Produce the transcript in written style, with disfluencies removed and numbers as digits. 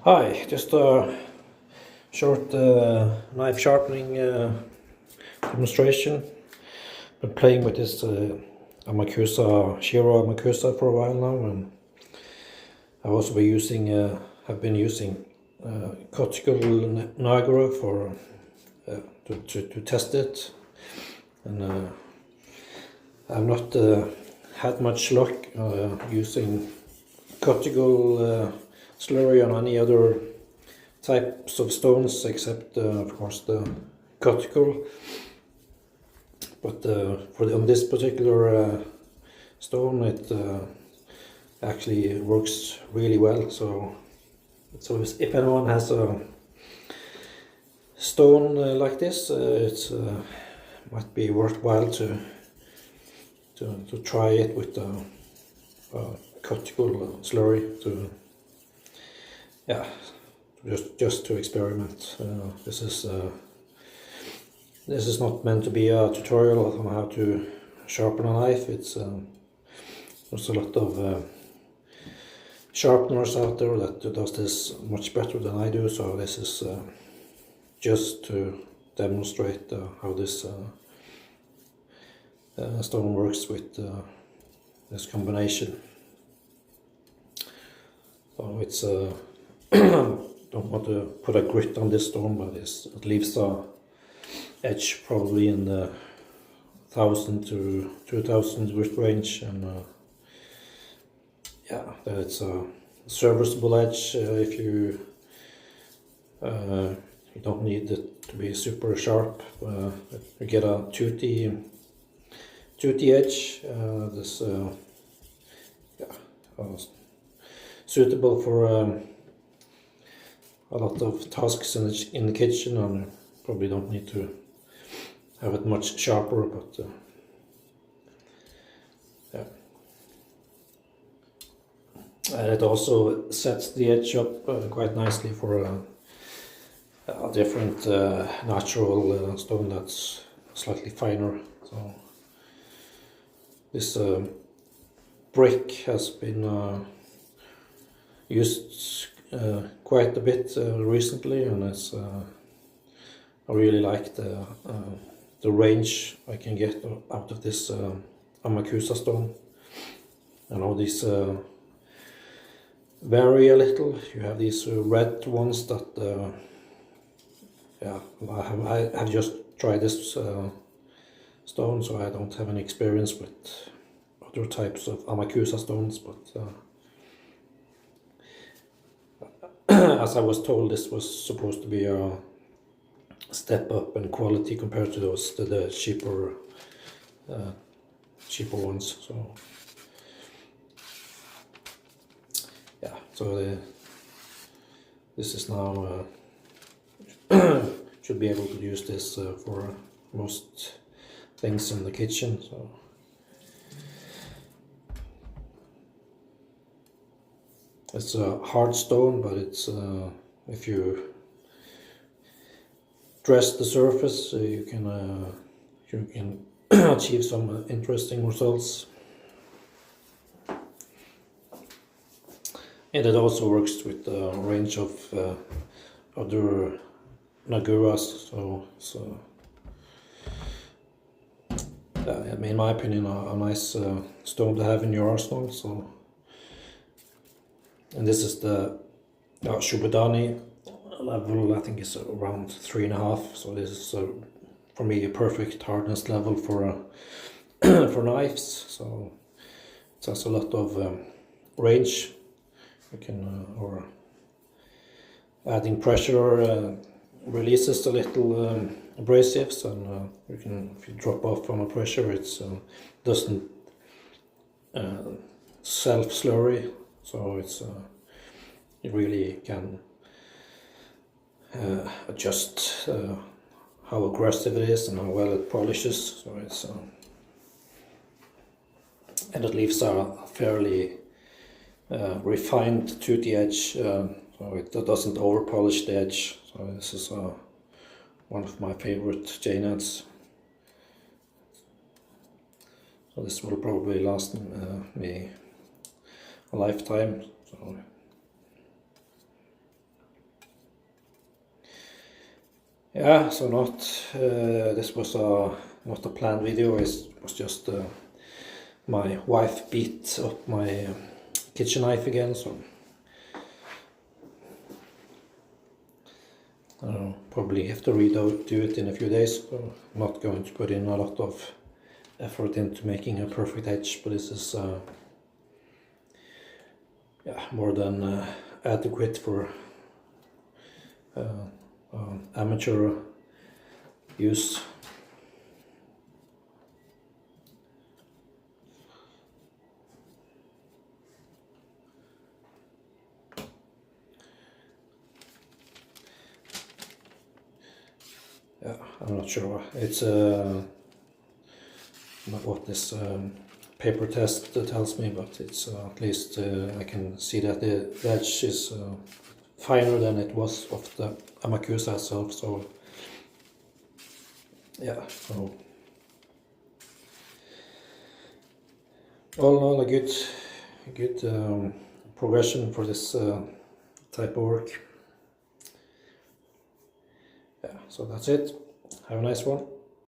Hi, just a short knife sharpening demonstration. Been playing with this Amakusa, Shiro Amakusa for a while now, and I've also been using, Coticule Nagura for to test it, and I've not had much luck using Coticule slurry on any other types of stones except of course the Coticule, but on this particular stone it actually works really well. So if anyone has a stone like this, it might be worthwhile to try it with the Coticule slurry just to experiment. This is not meant to be a tutorial on how to sharpen a knife. There's a lot of sharpeners out there that does this much better than I do, so this is just to demonstrate how this stone works with this combination. So it's don't want to put a grit on this stone, but it leaves a edge probably in the 1000 to 2000 grit range, and yeah, it's a serviceable edge. If you don't need it to be super sharp, you get a toothy edge. This suitable for a lot of tasks in the kitchen, and you probably don't need to have it much sharper, but yeah. And it also sets the edge up quite nicely for a different natural stone that's slightly finer. So this brick has been used quite a bit recently, and it's I really like the range I can get out of this Amakusa stone. I know these vary a little. You have these red ones that yeah, I have just tried this stone, so I don't have any experience with other types of Amakusa stones, but as I was told, this was supposed to be a step up in quality compared to the cheaper ones. So yeah, so this is now should be able to use this for most things in the kitchen. So it's a hard stone, but it's if you dress the surface, you can achieve some interesting results. And it also works with a range of other Naguras. So in my opinion, a nice stone to have in your arsenal. So. And this is the Shubodani level. I think it's around 3.5. So this is for me a perfect hardness level for for knives. So it has a lot of range. You can or adding pressure releases a little abrasives, and you can, if you drop off on a pressure, it doesn't self slurry. So it's you really can adjust how aggressive it is and how well it polishes. So it's and it leaves a fairly refined toothy edge, so it doesn't over polish the edge. So this is one of my favorite J-nuts. So this will probably last me a lifetime. So Yeah, so not this was not a planned video. It was just my wife beat up my kitchen knife again, so I don't know, probably have to redo it in a few days. So I'm not going to put in a lot of effort into making a perfect edge, but this is yeah, more than adequate for amateur use. Yeah, I'm not sure. It's not what this paper test tells me, but it's at least I can see that the edge is finer than it was of the Amakusa itself. So yeah, so all in all, a good progression for this type of work. Yeah, so that's it. Have a nice one.